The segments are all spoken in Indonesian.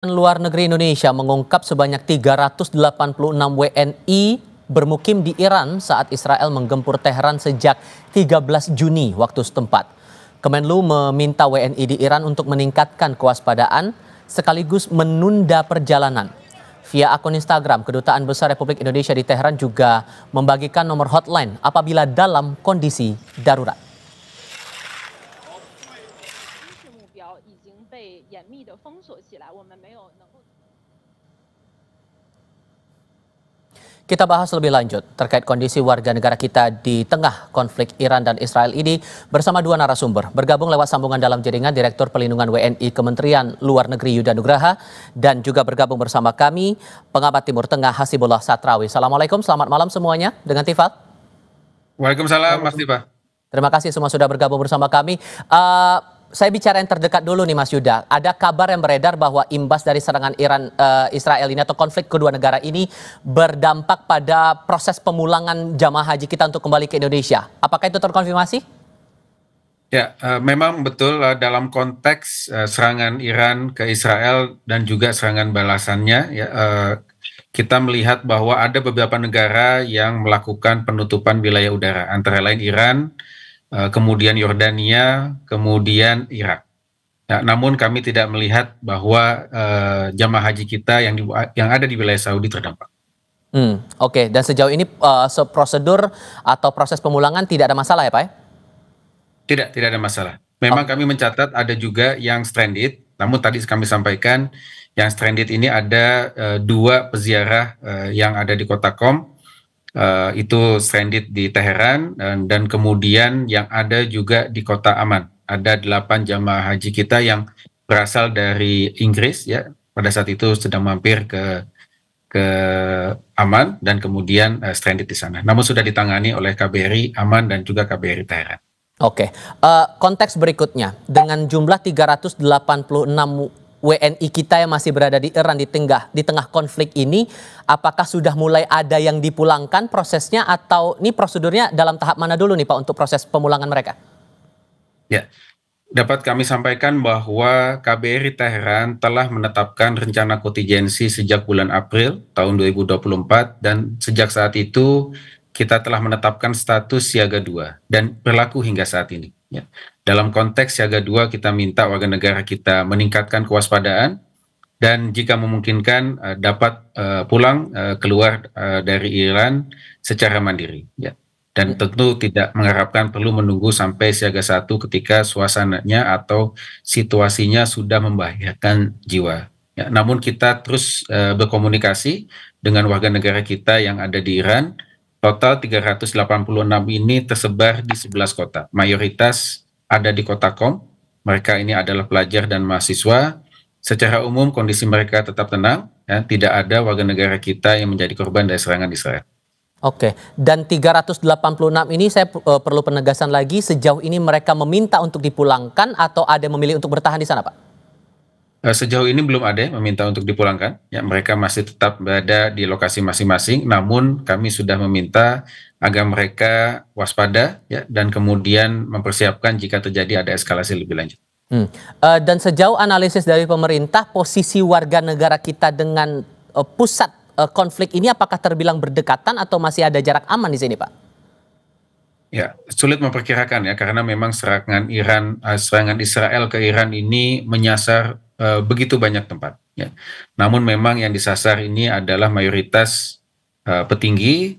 Luar negeri Indonesia mengungkap sebanyak 386 WNI bermukim di Iran saat Israel menggempur Teheran sejak 13 Juni waktu setempat. Kemenlu meminta WNI di Iran untuk meningkatkan kewaspadaan sekaligus menunda perjalanan. Via akun Instagram, Kedutaan Besar Republik Indonesia di Teheran juga membagikan nomor hotline apabila dalam kondisi darurat. Kita bahas lebih lanjut terkait kondisi warga negara kita di tengah konflik Iran dan Israel ini bersama dua narasumber. Bergabung lewat sambungan dalam jaringan Direktur Pelindungan WNI Kementerian Luar Negeri Yuda Nugraha dan juga bergabung bersama kami pengamat Timur Tengah Hasibullah Satrawi. Assalamualaikum, selamat malam semuanya dengan Tifat. Waalaikumsalam Mas Tifa. Terima kasih semua sudah bergabung bersama kami. Saya bicara yang terdekat dulu nih Mas Yuda. Ada kabar yang beredar bahwa imbas dari serangan Israel ini atau konflik kedua negara ini berdampak pada proses pemulangan jamaah haji kita untuk kembali ke Indonesia. Apakah itu terkonfirmasi? Ya, memang betul dalam konteks serangan Iran ke Israel dan juga serangan balasannya, ya, kita melihat bahwa ada beberapa negara yang melakukan penutupan wilayah udara, antara lain Iran, kemudian Yordania, kemudian Irak. Ya, namun kami tidak melihat bahwa jamaah haji kita yang ada di wilayah Saudi terdampak. Oke. Dan sejauh ini prosedur atau proses pemulangan tidak ada masalah ya Pak? Tidak ada masalah. Memang kami mencatat ada juga yang stranded, namun tadi kami sampaikan yang stranded ini ada dua peziarah yang ada di kota Qom. Itu stranded di Teheran dan kemudian yang ada juga di kota Aman. Ada 8 jamaah haji kita yang berasal dari Inggris, ya, pada saat itu sedang mampir ke Aman dan kemudian stranded di sana. Namun sudah ditangani oleh KBRI Aman dan juga KBRI Teheran. Oke. Konteks berikutnya dengan jumlah 386 WNI kita yang masih berada di Iran di tengah konflik ini, apakah sudah mulai ada yang dipulangkan prosesnya atau ini prosedurnya dalam tahap mana dulu nih Pak untuk proses pemulangan mereka? Ya, dapat kami sampaikan bahwa KBRI Teheran telah menetapkan rencana kontingensi sejak bulan April tahun 2024 dan sejak saat itu kita telah menetapkan status siaga 2 dan berlaku hingga saat ini. Ya. Dalam konteks siaga 2 kita minta warga negara kita meningkatkan kewaspadaan dan jika memungkinkan dapat pulang keluar dari Iran secara mandiri. Ya. Dan tentu tidak mengharapkan perlu menunggu sampai siaga 1 ketika suasananya atau situasinya sudah membahayakan jiwa. Ya. Namun kita terus berkomunikasi dengan warga negara kita yang ada di Iran. Total 386 ini tersebar di 11 kota. Mayoritas ada di kota Qom. Mereka ini adalah pelajar dan mahasiswa. Secara umum kondisi mereka tetap tenang. Ya, tidak ada warga negara kita yang menjadi korban dari serangan Israel. Oke, dan 386 ini saya perlu penegasan lagi, sejauh ini mereka meminta untuk dipulangkan atau ada yang memilih untuk bertahan di sana Pak? Sejauh ini belum ada yang meminta untuk dipulangkan. Ya, mereka masih tetap berada di lokasi masing-masing. Namun kami sudah meminta agar mereka waspada, ya, dan kemudian mempersiapkan jika terjadi ada eskalasi lebih lanjut. Dan sejauh analisis dari pemerintah, posisi warga negara kita dengan pusat konflik ini apakah terbilang berdekatan atau masih ada jarak aman di sini Pak? Ya, sulit memperkirakan ya karena memang serangan Israel ke Iran ini menyasar begitu banyak tempat. Ya. Namun memang yang disasar ini adalah mayoritas petinggi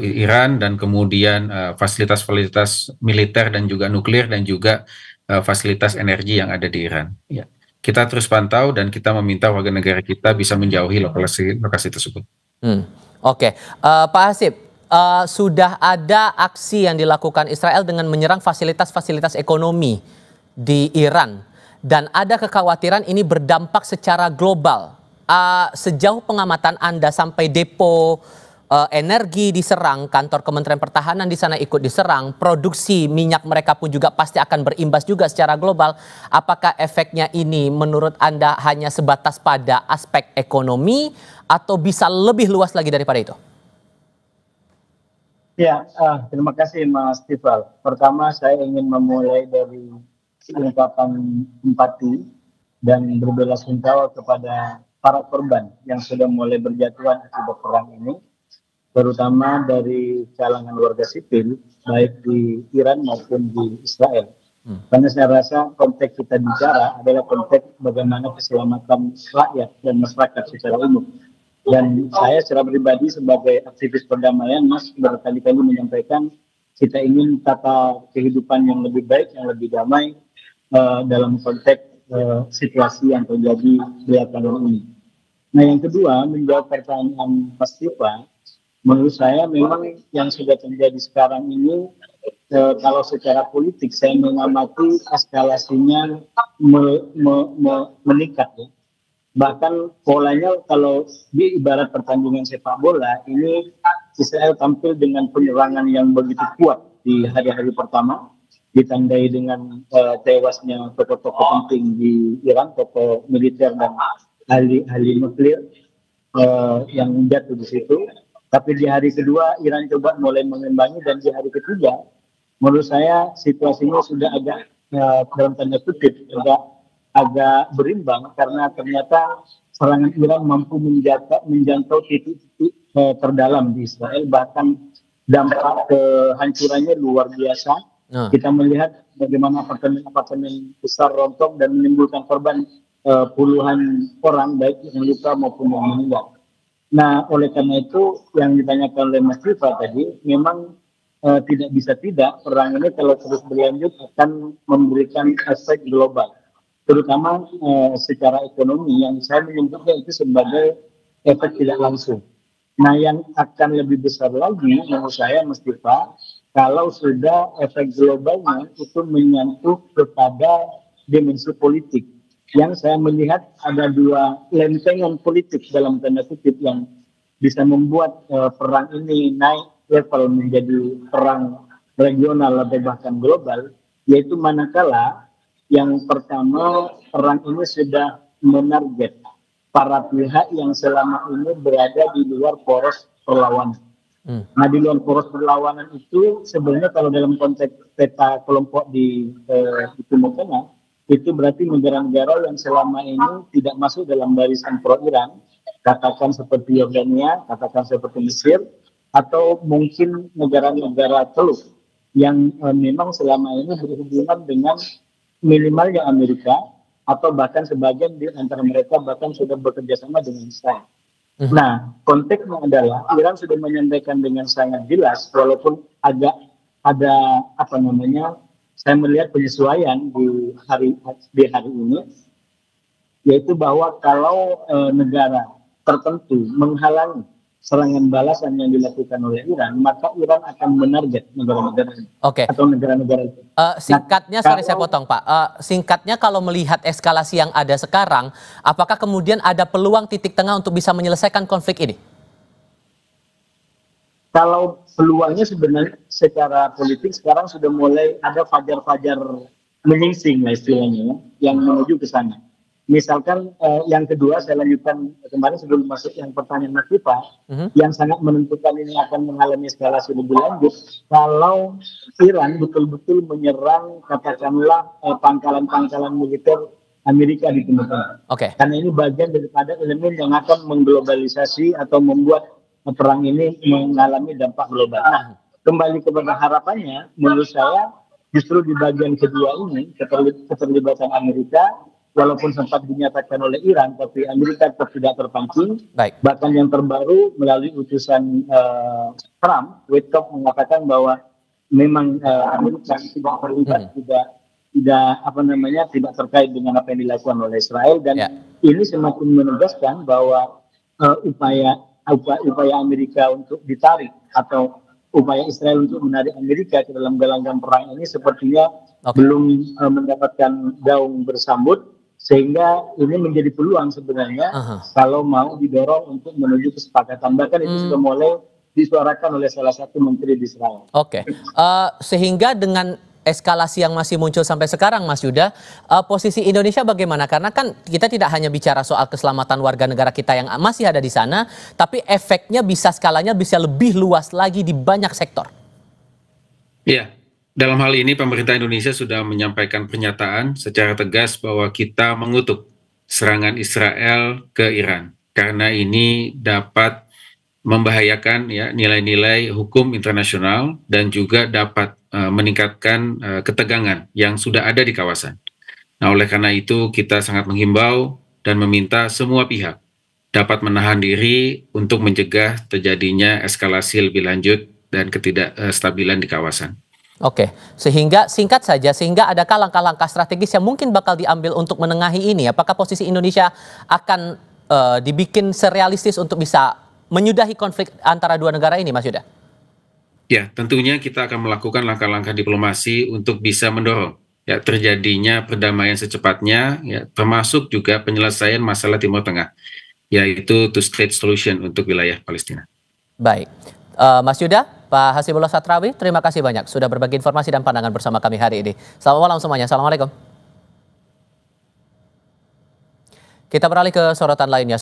Iran dan kemudian fasilitas-fasilitas militer dan juga nuklir dan juga fasilitas energi yang ada di Iran. Ya. Kita terus pantau dan kita meminta warga negara kita bisa menjauhi lokasi tersebut. Oke. Pak Hasib, sudah ada aksi yang dilakukan Israel dengan menyerang fasilitas-fasilitas ekonomi di Iran. Dan ada kekhawatiran ini berdampak secara global. Sejauh pengamatan Anda sampai depo energi diserang, kantor Kementerian Pertahanan di sana ikut diserang, produksi minyak mereka pun juga pasti akan berimbas juga secara global. Apakah efeknya ini menurut Anda hanya sebatas pada aspek ekonomi atau bisa lebih luas lagi daripada itu? Ya, terima kasih Mas Tifal. Pertama saya ingin memulai dari ungkapan empati dan berbelasungkawa kepada para korban yang sudah mulai berjatuhan akibat perang ini, terutama dari kalangan warga sipil, baik di Iran maupun di Israel. Karena saya rasa konteks kita bicara adalah konteks bagaimana keselamatan rakyat dan masyarakat secara umum. Dan saya secara pribadi sebagai aktivis perdamaian, Mas, berkali-kali menyampaikan kita ingin tata kehidupan yang lebih baik, yang lebih damai dalam konteks situasi yang terjadi belakangan ini. Nah, yang kedua, menjawab pertanyaan Mas Tifa, menurut saya memang yang sudah terjadi sekarang ini, kalau secara politik saya mengamati eskalasinya meningkat ya. Bahkan polanya kalau di ibarat pertandingan sepak bola ini, Israel tampil dengan penyerangan yang begitu kuat di hari-hari pertama, ditandai dengan tewasnya tokoh-tokoh penting di Iran, tokoh militer dan ahli nuklir yang jatuh di situ. Tapi di hari kedua Iran coba mulai mengimbangi, dan di hari ketiga menurut saya situasinya sudah agak dalam tanda kutip agak berimbang, karena ternyata serangan Iran mampu menjangkau titik-titik terdalam di Israel, bahkan dampak kehancurannya luar biasa. Kita melihat bagaimana apartemen besar rontok dan menimbulkan korban puluhan orang, baik yang luka maupun yang meninggal. Nah, oleh karena itu yang ditanyakan oleh Mas Tifa tadi, memang tidak bisa tidak perang ini kalau terus berlanjut akan memberikan efek global, terutama secara ekonomi yang saya menyebutnya itu sebagai efek tidak langsung. Nah, yang akan lebih besar lagi menurut saya, Mas Tifa, kalau sudah efek globalnya itu menyentuh kepada dimensi politik, yang saya melihat ada dua lempengan politik dalam tanda kutip yang bisa membuat perang ini naik level menjadi perang regional atau bahkan global, yaitu manakala yang pertama perang ini sudah menarget para pihak yang selama ini berada di luar poros perlawanan. Nah, di luar poros perlawanan itu sebenarnya kalau dalam konteks peta kelompok di Timur Tengah, itu berarti negara-negara yang selama ini tidak masuk dalam barisan pro-Iran, katakan seperti Yordania, katakan seperti Mesir, atau mungkin negara-negara Teluk yang memang selama ini berhubungan dengan minimalnya Amerika, atau bahkan sebagian di antara mereka bahkan sudah bekerja sama dengan Israel. Nah, konteksnya adalah Iran sudah menyampaikan dengan sangat jelas, walaupun agak ada saya melihat penyesuaian di hari ini, yaitu bahwa kalau negara tertentu menghalangi serangan balasan yang dilakukan oleh Iran, maka Iran akan menarget negara-negara atau negara-negara itu. Singkatnya, sorry saya potong Pak. Singkatnya, kalau melihat eskalasi yang ada sekarang, apakah kemudian ada peluang titik tengah untuk bisa menyelesaikan konflik ini? Kalau peluangnya sebenarnya secara politik sekarang sudah mulai ada fajar-fajar menyingsing lah istilahnya, yang menuju ke sana. Misalkan yang kedua, saya lanjutkan kemarin sebelum masuk yang pertanyaan Mas Tifa, yang sangat menentukan ini akan mengalami eskalasi lebih lanjut kalau Iran betul-betul menyerang katakanlah pangkalan-pangkalan militer Amerika di Timur Tengah. Karena ini bagian daripada elemen yang akan mengglobalisasi atau membuat perang ini mengalami dampak global. Nah, kembali kepada harapannya, menurut saya justru di bagian kedua ini keterlibatan Amerika, walaupun sempat dinyatakan oleh Iran, tapi Amerika tetap tidak terpancing. Bahkan yang terbaru melalui utusan Trump, Witkoff mengatakan bahwa memang Amerika tidak terlibat, tidak terkait dengan apa yang dilakukan oleh Israel, dan ini semakin menegaskan bahwa upaya Amerika untuk ditarik atau upaya Israel untuk menarik Amerika ke dalam gelanggang perang ini sepertinya belum mendapatkan daun bersambut, sehingga ini menjadi peluang sebenarnya kalau mau didorong untuk menuju kesepakatan. Bahkan itu sudah mulai disuarakan oleh salah satu menteri di Israel. Sehingga dengan eskalasi yang masih muncul sampai sekarang, Mas Yuda, posisi Indonesia bagaimana? Karena kan kita tidak hanya bicara soal keselamatan warga negara kita yang masih ada di sana, tapi efeknya skalanya bisa lebih luas lagi di banyak sektor. Iya, Dalam hal ini pemerintah Indonesia sudah menyampaikan pernyataan secara tegas bahwa kita mengutuk serangan Israel ke Iran karena ini dapat membahayakan ya nilai-nilai hukum internasional dan juga dapat meningkatkan ketegangan yang sudah ada di kawasan. Nah, oleh karena itu kita sangat menghimbau dan meminta semua pihak dapat menahan diri untuk mencegah terjadinya eskalasi lebih lanjut dan ketidakstabilan di kawasan. Oke, sehingga singkat saja, sehingga adakah langkah-langkah strategis yang mungkin bakal diambil untuk menengahi ini? Apakah posisi Indonesia akan dibikin serealistis untuk bisa menyudahi konflik antara dua negara ini, Mas Yuda? Ya, tentunya kita akan melakukan langkah-langkah diplomasi untuk bisa mendorong ya terjadinya perdamaian secepatnya, ya, termasuk juga penyelesaian masalah Timur Tengah, yaitu two-state solution untuk wilayah Palestina. Baik, Mas Yuda, Pak Hasibullah Satrawi, terima kasih banyak sudah berbagi informasi dan pandangan bersama kami hari ini. Selamat malam semuanya, Assalamualaikum. Kita beralih ke sorotan lainnya.